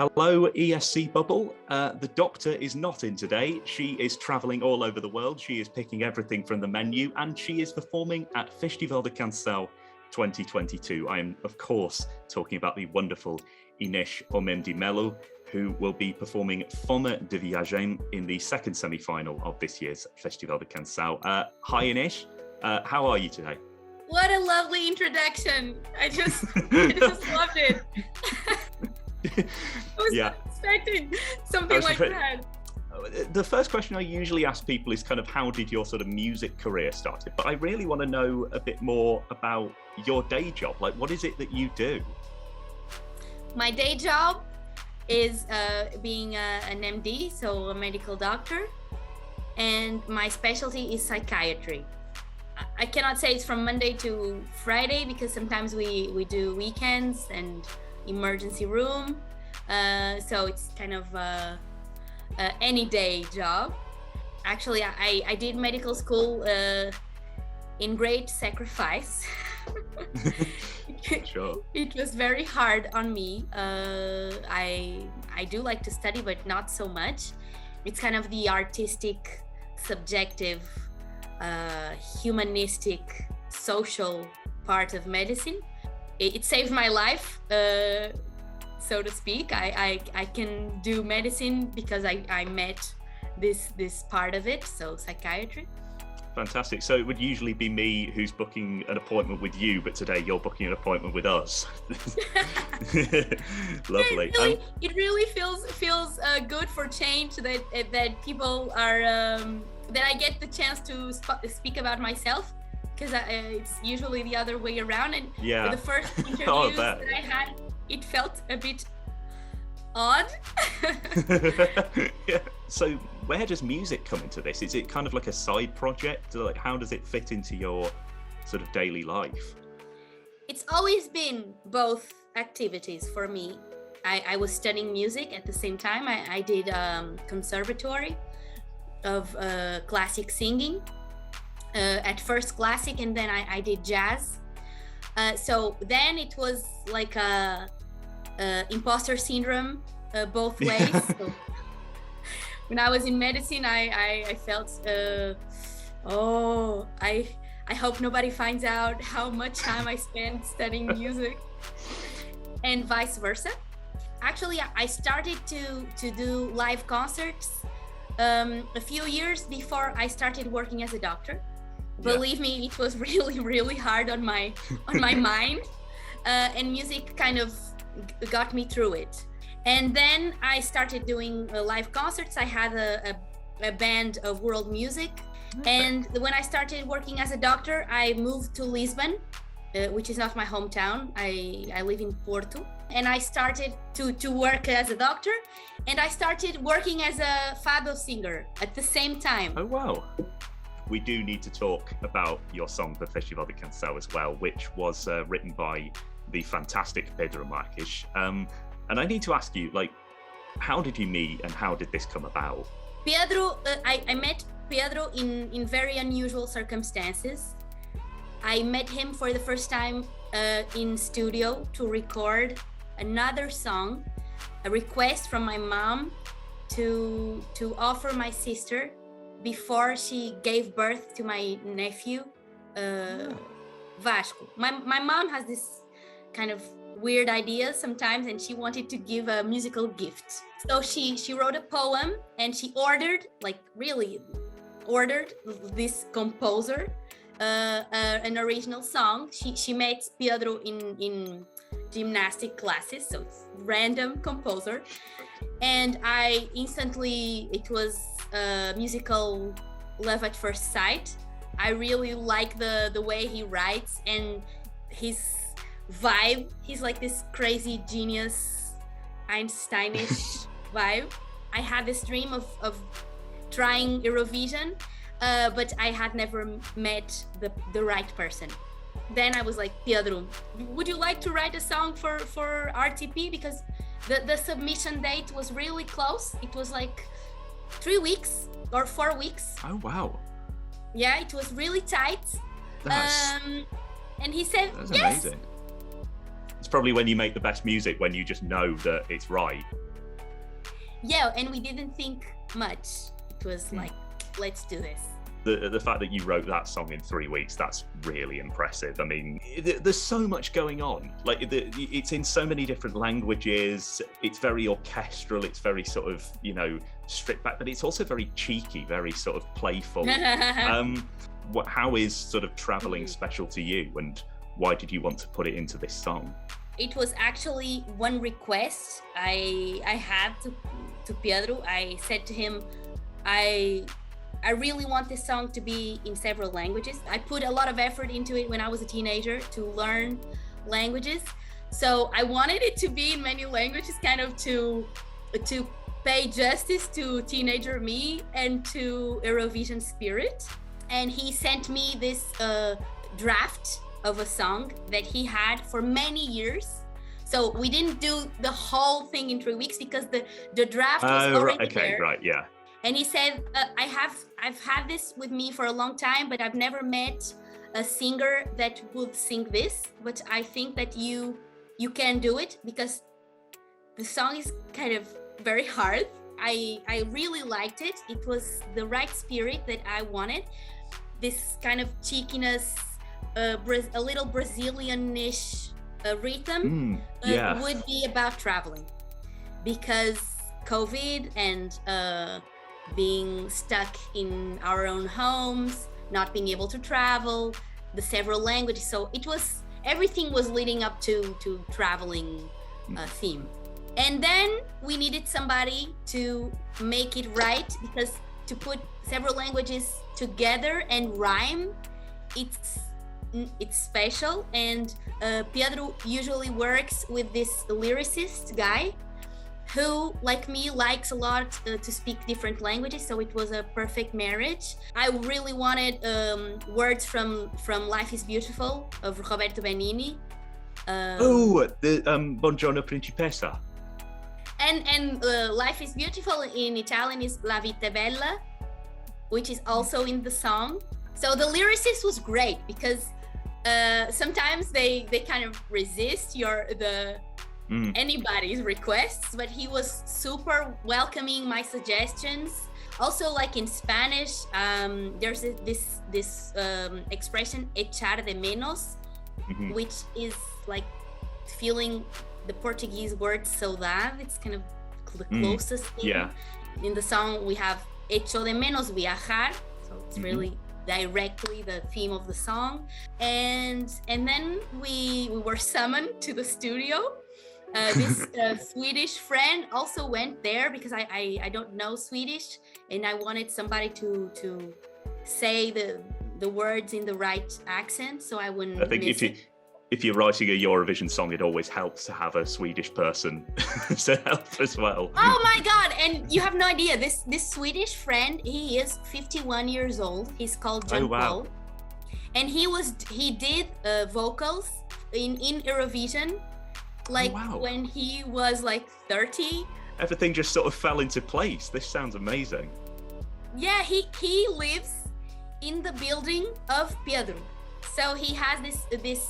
Hello, ESC Bubble. The doctor is not in today. She is travelling all over the world. She is picking everything from the menu and she is performing at Festival da Canção 2022. I am, of course, talking about the wonderful Ines Homem de Melo, who will be performing Fome de Viagem in the second semi-final of this year's Festival da Canção. Hi, Ines. How are you today? What a lovely introduction. I just loved it. I was not expecting something like that. The first question I usually ask people is kind of how did your sort of music career started? But I really want to know a bit more about your day job. Like, what is it that you do? My day job is being an MD, so a medical doctor. And my specialty is psychiatry. I cannot say it's from Monday to Friday because sometimes we do weekends and emergency room, so it's kind of any day job. Actually, I did medical school in great sacrifice. Sure. It was very hard on me. I do like to study, but not so much. It's kind of the artistic, subjective, humanistic, social part of medicine. It saved my life, so to speak. I can do medicine because I met this part of it, so psychiatry. Fantastic. So it would usually be me who's booking an appointment with you, but today you're booking an appointment with us. Lovely. It really feels good for change that people are that I get the chance to speak about myself. Because it's usually the other way around, and for the first interviews that I had, it felt a bit odd. Yeah. So where does music come into this? Is it kind of like a side project? Like, how does it fit into your sort of daily life? It's always been both activities for me. I was studying music at the same time. I did conservatory of classic singing. At first classic, and then I did jazz. So then it was like a imposter syndrome both ways. So when I was in medicine, I felt, I hope nobody finds out how much time I spent studying music, and vice versa. Actually, I started to do live concerts a few years before I started working as a doctor. Believe me, it was really, really hard on my mind, and music kind of got me through it. And then I started doing live concerts. I had a band of world music. And when I started working as a doctor, I moved to Lisbon, which is not my hometown. I live in Porto. And I started to work as a doctor, and I started working as a fado singer at the same time. Oh, wow. We do need to talk about your song for Festival da Canção as well, which was written by the fantastic Pedro Marks. And I need to ask you, like, how did you meet and how did this come about? Pedro, I met Pedro in very unusual circumstances. I met him for the first time in studio to record another song, a request from my mom to offer my sister before she gave birth to my nephew, Vasco. My mom has this kind of weird idea sometimes, and she wanted to give a musical gift. So she wrote a poem, and she ordered this composer an original song. She met Pedro in gymnastic classes, so it's random composer. And I instantly, it was musical love at first sight. I really like the way he writes and his vibe. He's like this crazy genius, Einsteinish vibe. I had this dream of trying Eurovision, but I had never met the right person. Then I was like, Pedro, would you like to write a song for RTP? Because the submission date was really close. It was like 3 weeks or 4 weeks. Oh, wow. Yeah, it was really tight. And he said, that's yes. Amazing. It's probably when you make the best music, when you just know that it's right. Yeah, and we didn't think much. It was like, let's do this. The fact that you wrote that song in 3 weeks, that's really impressive. I mean, there's so much going on. Like, it's in so many different languages. It's very orchestral. It's very sort of, you know, stripped back, but it's also very cheeky, very sort of playful. How is sort of traveling special to you, and why did you want to put it into this song? It was actually one request I had to Pedro. I said to him, I really want this song to be in several languages. I put a lot of effort into it when I was a teenager to learn languages. So I wanted it to be in many languages, kind of to pay justice to teenager me and to Eurovision spirit. And he sent me this draft of a song that he had for many years. So we didn't do the whole thing in 3 weeks because the draft was already there. Right, yeah. And he said, I've had this with me for a long time, but I've never met a singer that would sing this. But I think that you can do it, because the song is kind of very hard. I really liked it. It was the right spirit that I wanted. This kind of cheekiness, a little Brazilian-ish rhythm would be about traveling, because COVID and being stuck in our own homes, not being able to travel, the several languages. So everything was leading up to traveling theme. And then we needed somebody to make it right, because to put several languages together and rhyme, it's special. And Pedro usually works with this lyricist guy who, like me, likes a lot to speak different languages, so it was a perfect marriage. I really wanted words from Life is Beautiful of Roberto Benigni. Buongiorno Principessa. And Life is Beautiful in Italian is La Vita Bella, which is also in the song. So the lyricist was great, because sometimes they kind of resist anybody's requests, but he was super welcoming my suggestions. Also, like in Spanish, there's this expression echar de menos, which is like feeling the Portuguese word saudade. It's kind of the closest thing. In the song we have echo de menos viajar, so it's really directly the theme of the song. And then we were summoned to the studio. This Swedish friend also went there, because I don't know Swedish, and I wanted somebody to say the words in the right accent, so I wouldn't. I think if you're writing a Eurovision song, it always helps to have a Swedish person to help as well. Oh my God! And you have no idea, this Swedish friend, he is 51 years old. He's called John Paul, and he did vocals in Eurovision. When he was like 30. Everything just sort of fell into place. This sounds amazing. Yeah, he lives in the building of Pedro. So he has this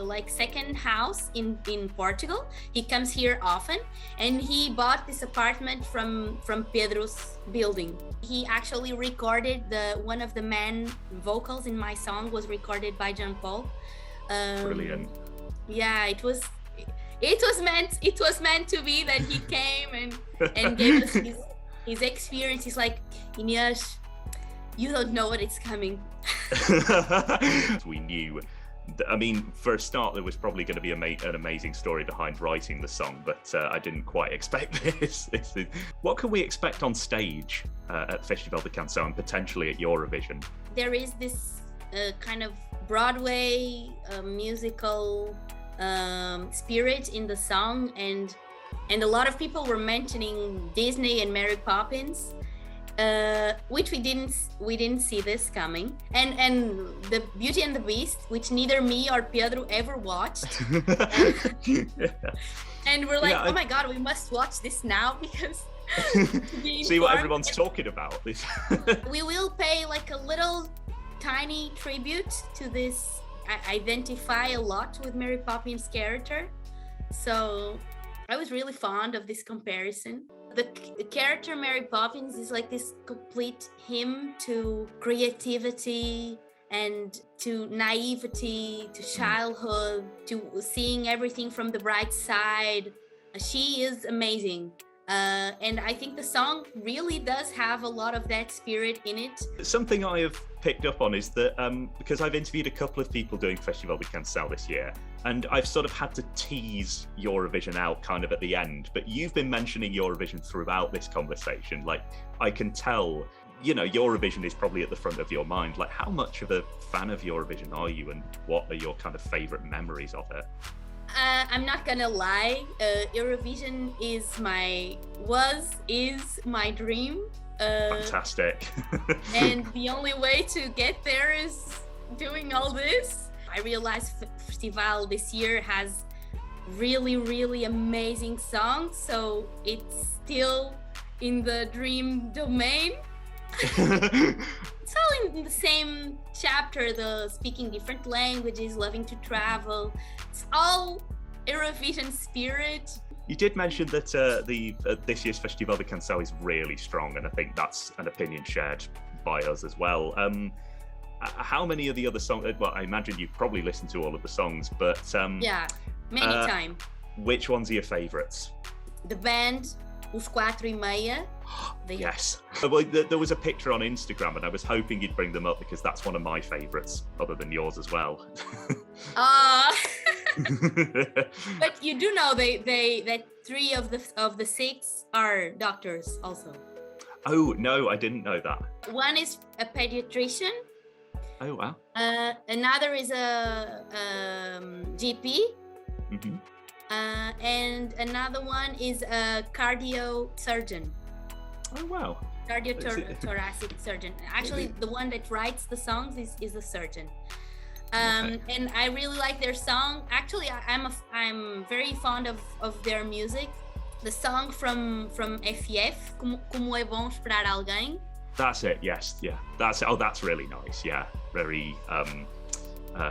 like second house in Portugal. He comes here often, and he bought this apartment from Pedro's building. He actually recorded one of the man vocals in my song was recorded by John Paul. Brilliant. Yeah, it was meant to be that he came and gave us his experience. He's like, Ines, you don't know what is coming. We knew. I mean, for a start, there was probably going to be an amazing story behind writing the song, but I didn't quite expect this. What can we expect on stage at Festival da Canção and potentially at Eurovision? There is this kind of Broadway musical spirit in the song, and a lot of people were mentioning Disney and Mary Poppins, which we didn't see this coming, and the Beauty and the Beast, which neither me or Pedro ever watched. And we're like, oh my God, we must watch this now, because see what everyone's talking about. We will pay like a little tiny tribute to this. I identify a lot with Mary Poppins' character, so I was really fond of this comparison. the character Mary Poppins is like this complete hymn to creativity and to naivety, to childhood, to seeing everything from the bright side. She is amazing. And I think the song really does have a lot of that spirit in it. Something I have picked up on is that because I've interviewed a couple of people doing Festival da Canção this year, and I've sort of had to tease Eurovision out kind of at the end, but you've been mentioning Eurovision throughout this conversation. Like, I can tell, you know, Eurovision is probably at the front of your mind. Like, how much of a fan of Eurovision are you, and what are your kind of favorite memories of it? I'm not gonna lie, Eurovision is my dream. Fantastic. And the only way to get there is doing all this. I realized Festival this year has really, really amazing songs, so it's still in the dream domain. It's all in the same chapter, the speaking different languages, loving to travel. It's all Eurovision spirit. You did mention that this year's Festival da Canção is really strong, and I think that's an opinion shared by us as well. How many of the other songs? Well, I imagine you've probably listened to all of the songs, but yeah, many times. Which ones are your favourites? The band, Os 4:30. Yes. Well, there was a picture on Instagram, and I was hoping you'd bring them up because that's one of my favourites, other than yours as well. But you do know that 3 of the 6 are doctors also. Oh no, I didn't know that. One is a pediatrician. Oh wow. Another is a GP. Mm-hmm. And another one is a cardio surgeon. Oh wow. Cardiothoracic surgeon. Actually, the one that writes the songs is a surgeon. Okay. And I really like their song. Actually, I'm very fond of their music. The song from FF, Como é bom esperar alguém. That's it. Yes. Yeah. That's really nice. Yeah. Very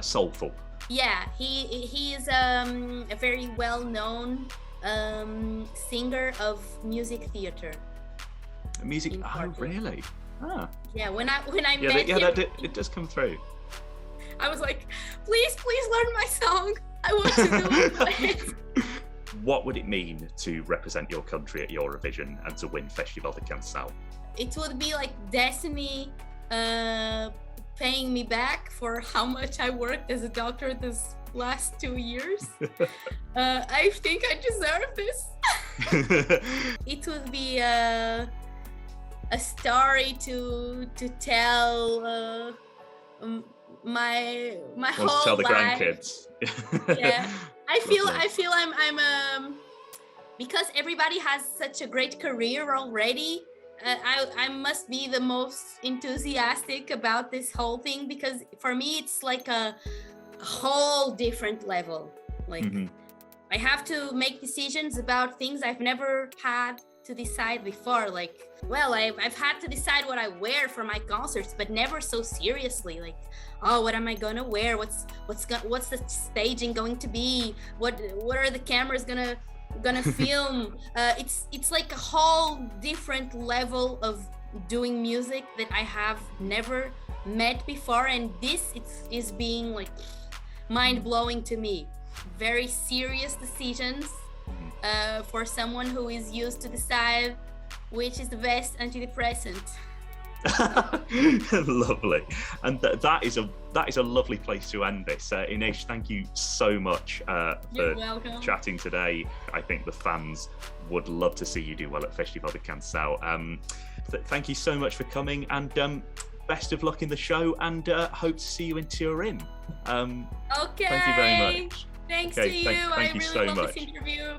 soulful. Yeah, he is a very well-known singer of music theater. Music? Oh, really? Ah. Yeah, when I met him, it does come through. I was like, please learn my song. I want to do it. What would it mean to represent your country at Eurovision and to win Festival da Canção? It would be like destiny paying me back for how much I worked as a doctor this last 2 years. I think I deserve this. It would be a story to tell my whole to tell the life. grandkids. Yeah, I feel I'm because everybody has such a great career already. I must be the most enthusiastic about this whole thing, because for me it's like a whole different level. Like, I have to make decisions about things I've never had to decide before. Like, well, I've had to decide what I wear for my concerts, but never so seriously. Like, oh, what am I gonna wear? What's the staging going to be? What are the cameras gonna film? It's like a whole different level of doing music that I have never met before, and this is being like mind-blowing to me. Very serious decisions for someone who is used to decide which is the best antidepressant. Lovely, and that is a lovely place to end this. Ines, thank you so much for chatting today. I think the fans would love to see you do well at Festival da Canção. Thank you so much for coming, and best of luck in the show, and hope to see you in Turin. Okay. Thank you very much. Thanks to you. Thank you I really so love much. this interview.